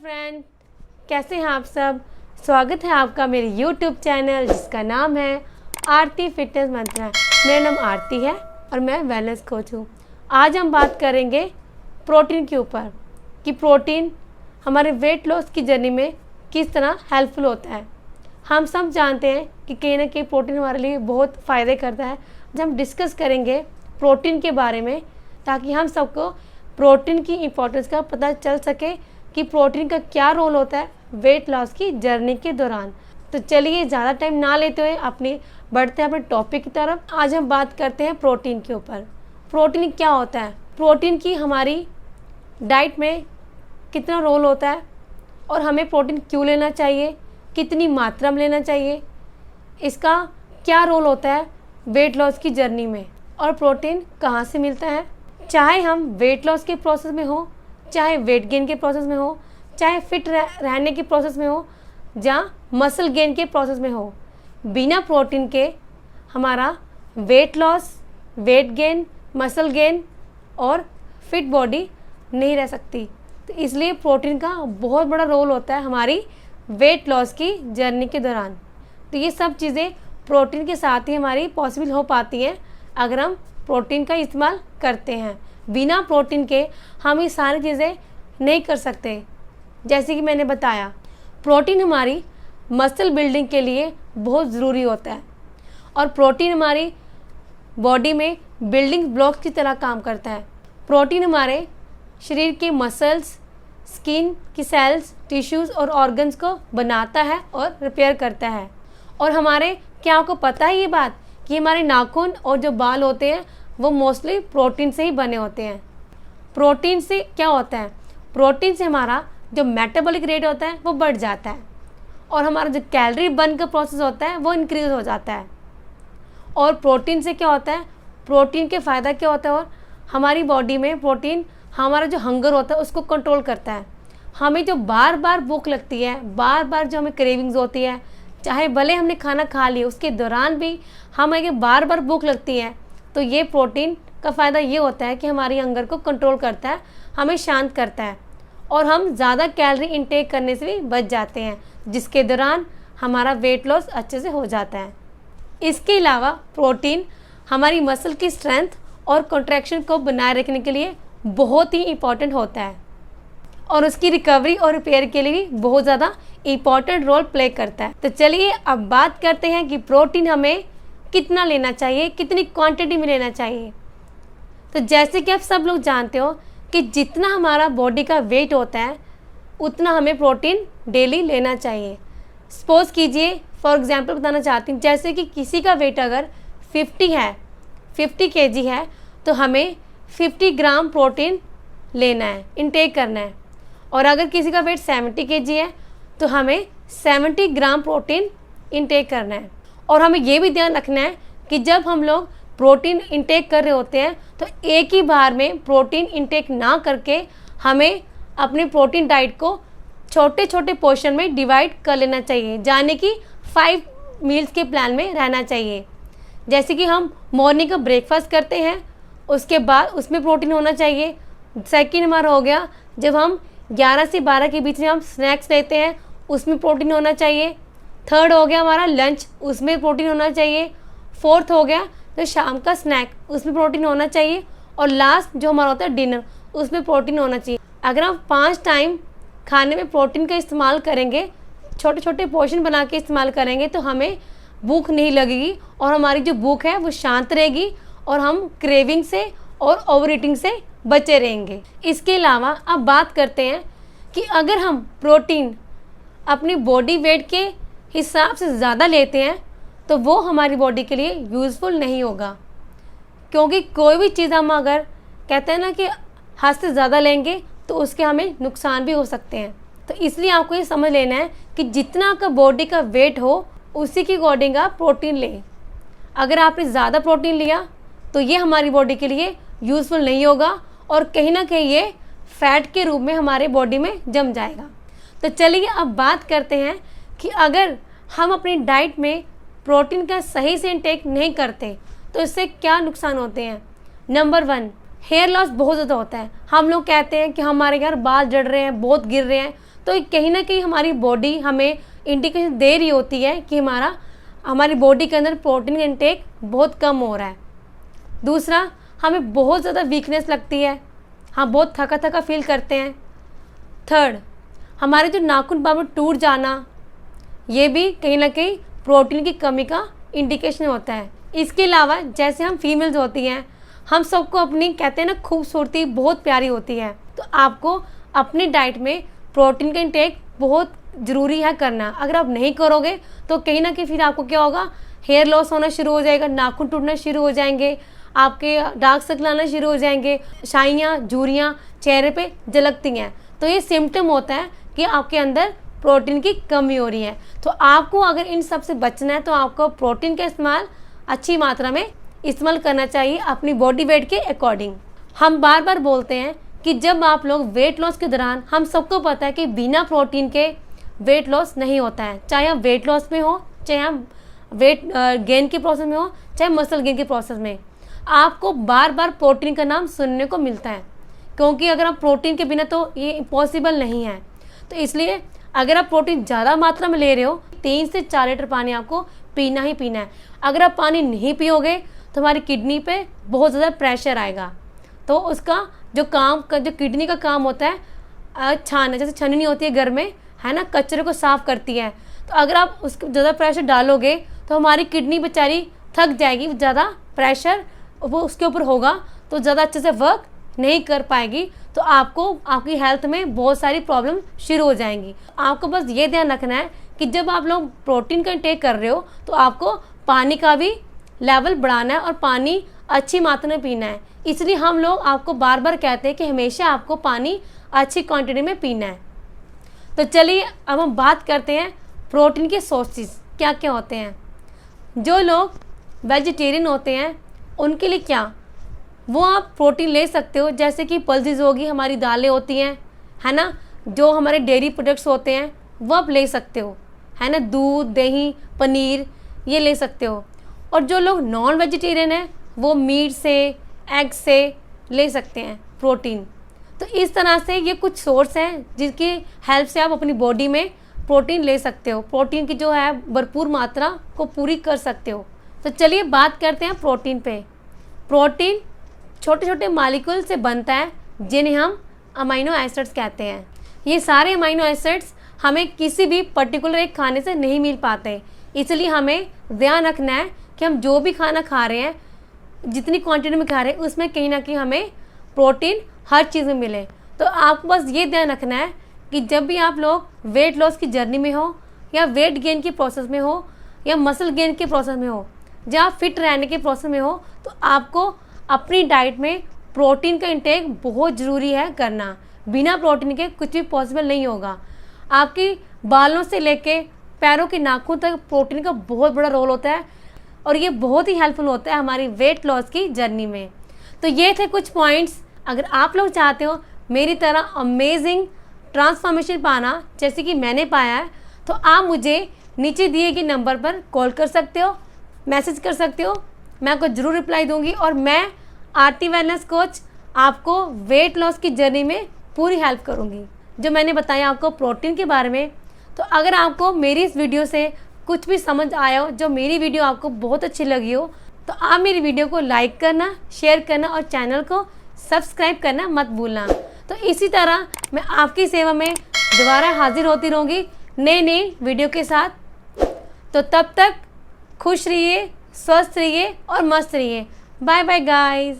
Friend, कैसे हैं आप सब। स्वागत है आपका मेरे YouTube चैनल जिसका नाम है आरती फिटनेस मंत्रा। मेरा नाम आरती है और मैं वेलनेस कोच हूँ। आज हम बात करेंगे प्रोटीन के ऊपर कि प्रोटीन हमारे वेट लॉस की जर्नी में किस तरह हेल्पफुल होता है। हम सब जानते हैं कि कहीं ना कहीं प्रोटीन हमारे लिए बहुत फ़ायदे करता है। आज हम डिस्कस करेंगे प्रोटीन के बारे में ताकि हम सबको प्रोटीन की इम्पोर्टेंस का पता चल सके कि प्रोटीन का क्या रोल होता है वेट लॉस की जर्नी के दौरान। तो चलिए ज़्यादा टाइम ना लेते हुए बढ़ते हैं अपने टॉपिक की तरफ। आज हम बात करते हैं प्रोटीन के ऊपर। प्रोटीन क्या होता है, प्रोटीन की हमारी डाइट में कितना रोल होता है और हमें प्रोटीन क्यों लेना चाहिए, कितनी मात्रा में लेना चाहिए, इसका क्या रोल होता है वेट लॉस की जर्नी में और प्रोटीन कहाँ से मिलता है। चाहे हम वेट लॉस के प्रोसेस में हो, चाहे वेट गेन के प्रोसेस में हो, चाहे फिट रहने के प्रोसेस में हो, जहाँ मसल गेन के प्रोसेस में हो, बिना प्रोटीन के हमारा weight loss, weight gain, muscle gain और फिट बॉडी नहीं रह सकती। तो इसलिए प्रोटीन का बहुत बड़ा रोल होता है हमारी वेट लॉस की जर्नी के दौरान। तो ये सब चीज़ें प्रोटीन के साथ ही हमारी पॉसिबल हो पाती हैं अगर हम प्रोटीन का इस्तेमाल करते हैं। बिना प्रोटीन के हम ये सारी चीज़ें नहीं कर सकते। जैसे कि मैंने बताया, प्रोटीन हमारी मसल बिल्डिंग के लिए बहुत ज़रूरी होता है और प्रोटीन हमारी बॉडी में बिल्डिंग ब्लॉक की तरह काम करता है। प्रोटीन हमारे शरीर के मसल्स, स्किन की सेल्स, टिश्यूज़ और ऑर्गन्स को बनाता है और रिपेयर करता है। और हमारे क्या आपको पता है ये बात कि हमारे नाखून और जो बाल होते हैं वो मोस्टली प्रोटीन से ही बने होते हैं। प्रोटीन से क्या होता है, प्रोटीन से हमारा जो मेटाबॉलिक रेट होता है वो बढ़ जाता है और हमारा जो कैलोरी बर्न का प्रोसेस होता है वो इंक्रीज़ हो जाता है। और प्रोटीन से क्या होता है, प्रोटीन के फ़ायदा क्या होता है, और हमारी बॉडी में प्रोटीन हमारा जो हंगर होता है उसको कंट्रोल करता है। हमें जो बार बार भूख लगती है, बार बार जो हमें क्रेविंग्स होती है, चाहे भले हमने खाना खा लिया उसके दौरान भी हमें बार बार भूख लगती है, तो ये प्रोटीन का फ़ायदा ये होता है कि हमारी हंगर को कंट्रोल करता है, हमें शांत करता है और हम ज़्यादा कैलोरी इंटेक करने से भी बच जाते हैं, जिसके दौरान हमारा वेट लॉस अच्छे से हो जाता है। इसके अलावा प्रोटीन हमारी मसल की स्ट्रेंथ और कॉन्ट्रैक्शन को बनाए रखने के लिए बहुत ही इम्पॉर्टेंट होता है और उसकी रिकवरी और रिपेयर के लिए भी बहुत ज़्यादा इम्पॉर्टेंट रोल प्ले करता है। तो चलिए अब बात करते हैं कि प्रोटीन हमें कितना लेना चाहिए, कितनी क्वांटिटी में लेना चाहिए। तो जैसे कि आप सब लोग जानते हो कि जितना हमारा बॉडी का वेट होता है उतना हमें प्रोटीन डेली लेना चाहिए। सपोज़ कीजिए, फॉर एग्जांपल बताना चाहती हूँ, जैसे कि किसी का वेट अगर 50 kg है तो हमें 50 ग्राम प्रोटीन लेना है, इनटेक करना है। और अगर किसी का वेट 70 kg है तो हमें 70 ग्राम प्रोटीन इनटेक करना है। और हमें ये भी ध्यान रखना है कि जब हम लोग प्रोटीन इंटेक कर रहे होते हैं तो एक ही बार में प्रोटीन इंटेक ना करके हमें अपनी प्रोटीन डाइट को छोटे छोटे पोर्शन में डिवाइड कर लेना चाहिए, यानी कि 5 मील्स के प्लान में रहना चाहिए। जैसे कि हम मॉर्निंग का ब्रेकफास्ट करते हैं, उसके बाद उसमें प्रोटीन होना चाहिए। सेकंड हमारा हो गया जब हम 11 से 12 के बीच में हम स्नैक्स लेते हैं, उसमें प्रोटीन होना चाहिए। थर्ड हो गया हमारा लंच, उसमें प्रोटीन होना चाहिए। फोर्थ हो गया तो शाम का स्नैक, उसमें प्रोटीन होना चाहिए। और लास्ट जो हमारा होता है डिनर, उसमें प्रोटीन होना चाहिए। अगर हम 5 टाइम खाने में प्रोटीन का इस्तेमाल करेंगे, छोटे छोटे पोर्शन बना के इस्तेमाल करेंगे, तो हमें भूख नहीं लगेगी और हमारी जो भूख है वो शांत रहेगी और हम क्रेविंग से और ओवर ईटिंग से बचे रहेंगे। इसके अलावा अब बात करते हैं कि अगर हम प्रोटीन अपनी बॉडी वेट के हिसाब से ज़्यादा लेते हैं तो वो हमारी बॉडी के लिए यूज़फुल नहीं होगा, क्योंकि कोई भी चीज़ हम अगर कहते हैं ना कि हद से ज़्यादा लेंगे तो उसके हमें नुकसान भी हो सकते हैं। तो इसलिए आपको ये समझ लेना है कि जितना आपका बॉडी का वेट हो उसी के अकॉर्डिंग आप प्रोटीन लें। अगर आपने ज़्यादा प्रोटीन लिया तो ये हमारी बॉडी के लिए यूज़फुल नहीं होगा और कहीं ना कहीं ये फैट के रूप में हमारे बॉडी में जम जाएगा। तो चलिए अब बात करते हैं कि अगर हम अपनी डाइट में प्रोटीन का सही से इंटेक नहीं करते तो इससे क्या नुकसान होते हैं। नंबर 1, हेयर लॉस बहुत ज़्यादा होता है। हम लोग कहते हैं कि हमारे यार बाल झड़ रहे हैं, बहुत गिर रहे हैं, तो कहीं ना कहीं हमारी बॉडी हमें इंडिकेशन दे रही होती है कि हमारी बॉडी के अंदर प्रोटीन का इंटेक बहुत कम हो रहा है। दूसरा, हमें बहुत ज़्यादा वीकनेस लगती है, हम बहुत थका थका फील करते हैं। थर्ड, हमारे जो नाखून बार बार टूट जाना, ये भी कहीं ना कहीं प्रोटीन की कमी का इंडिकेशन होता है। इसके अलावा जैसे हम फीमेल्स होती हैं, हम सबको अपनी कहते हैं ना खूबसूरती बहुत प्यारी होती है, तो आपको अपनी डाइट में प्रोटीन का इंटेक बहुत ज़रूरी है करना। अगर आप नहीं करोगे तो कहीं ना कहीं फिर आपको क्या होगा, हेयर लॉस होना शुरू हो जाएगा, नाखून टूटना शुरू हो जाएंगे, आपके डार्क सर्कल आना शुरू हो जाएंगे, शाइयाँ झुर्रियाँ चेहरे पे झलकती हैं। तो ये सिम्टम होता है कि आपके अंदर प्रोटीन की कमी हो रही है। तो आपको अगर इन सब से बचना है तो आपको प्रोटीन का इस्तेमाल अच्छी मात्रा में इस्तेमाल करना चाहिए अपनी बॉडी वेट के अकॉर्डिंग। हम बार बार बोलते हैं कि जब आप लोग वेट लॉस के दौरान, हम सबको पता है कि बिना प्रोटीन के वेट लॉस नहीं होता है, चाहे आप वेट लॉस में हो, चाहे आप वेट गेन के प्रोसेस में हो, चाहे मसल गेन के प्रोसेस में, आपको बार बार प्रोटीन का नाम सुनने को मिलता है, क्योंकि अगर आप प्रोटीन के बिना तो ये पॉसिबल नहीं है। तो इसलिए अगर आप प्रोटीन ज़्यादा मात्रा में ले रहे हो, 3 से 4 लीटर पानी आपको पीना ही पीना है। अगर आप पानी नहीं पियोगे तो हमारी किडनी पे बहुत ज़्यादा प्रेशर आएगा, तो उसका जो किडनी का काम होता है छानना, जैसे छननी होती है घर में, है ना, कचरे को साफ़ करती है। तो अगर आप उसको ज़्यादा प्रेशर डालोगे तो हमारी किडनी बेचारी थक जाएगी, ज़्यादा प्रेशर वो उसके ऊपर होगा तो ज़्यादा अच्छे से वर्क नहीं कर पाएगी, तो आपकी हेल्थ में बहुत सारी प्रॉब्लम शुरू हो जाएंगी। आपको बस ये ध्यान रखना है कि जब आप लोग प्रोटीन का इंटेक कर रहे हो तो आपको पानी का भी लेवल बढ़ाना है और पानी अच्छी मात्रा में पीना है। इसलिए हम लोग आपको बार बार कहते हैं कि हमेशा आपको पानी अच्छी क्वांटिटी में पीना है। तो चलिए अब हम बात करते हैं प्रोटीन के सोर्सेज क्या क्या होते हैं। जो लोग वेजिटेरियन होते हैं उनके लिए क्या, वो आप प्रोटीन ले सकते हो, जैसे कि पल्सेस होगी, हमारी दालें होती हैं, है ना, जो हमारे डेयरी प्रोडक्ट्स होते हैं वो आप ले सकते हो, है ना, दूध, दही, पनीर ये ले सकते हो। और जो लोग नॉन वेजिटेरियन हैं वो मीट से, एग से ले सकते हैं प्रोटीन। तो इस तरह से ये कुछ सोर्स हैं जिसकी हेल्प से आप अपनी बॉडी में प्रोटीन ले सकते हो, प्रोटीन की जो है भरपूर मात्रा को पूरी कर सकते हो। तो चलिए बात करते हैं प्रोटीन पे। प्रोटीन छोटे छोटे मॉलिक्यूल से बनता है जिन्हें हम अमीनो एसिड्स कहते हैं। ये सारे अमीनो एसिड्स हमें किसी भी पर्टिकुलर एक खाने से नहीं मिल पाते, इसलिए हमें ध्यान रखना है कि हम जो भी खाना खा रहे हैं, जितनी क्वांटिटी में खा रहे हैं, उसमें कहीं ना कहीं हमें प्रोटीन हर चीज़ में मिले। तो आपको बस ये ध्यान रखना है कि जब भी आप लोग वेट लॉस की जर्नी में हो, या वेट गेन के प्रोसेस में हो, या मसल गेन के प्रोसेस में हो, या आप फिट रहने के प्रोसेस में हो, तो आपको अपनी डाइट में प्रोटीन का इंटेक बहुत ज़रूरी है करना। बिना प्रोटीन के कुछ भी पॉसिबल नहीं होगा। आपकी बालों से लेके पैरों के नाखून तक प्रोटीन का बहुत बड़ा रोल होता है और ये बहुत ही हेल्पफुल होता है हमारी वेट लॉस की जर्नी में। तो ये थे कुछ पॉइंट्स। अगर आप लोग चाहते हो मेरी तरह अमेजिंग ट्रांसफॉर्मेशन पाना जैसे कि मैंने पाया है, तो आप मुझे नीचे दिए गए नंबर पर कॉल कर सकते हो, मैसेज कर सकते हो, मैं आपको ज़रूर रिप्लाई दूंगी। और मैं आरती वेलनेस कोच आपको वेट लॉस की जर्नी में पूरी हेल्प करूंगी। जो मैंने बताया आपको प्रोटीन के बारे में, तो अगर आपको मेरी इस वीडियो से कुछ भी समझ आया हो, जो मेरी वीडियो आपको बहुत अच्छी लगी हो, तो आप मेरी वीडियो को लाइक करना, शेयर करना और चैनल को सब्सक्राइब करना मत भूलना। तो इसी तरह मैं आपकी सेवा में दोबारा हाजिर होती रहूँगी नई वीडियो के साथ। तो तब तक खुश रहिए, स्वस्थ रहिए और मस्त रहिए। Bye bye guys.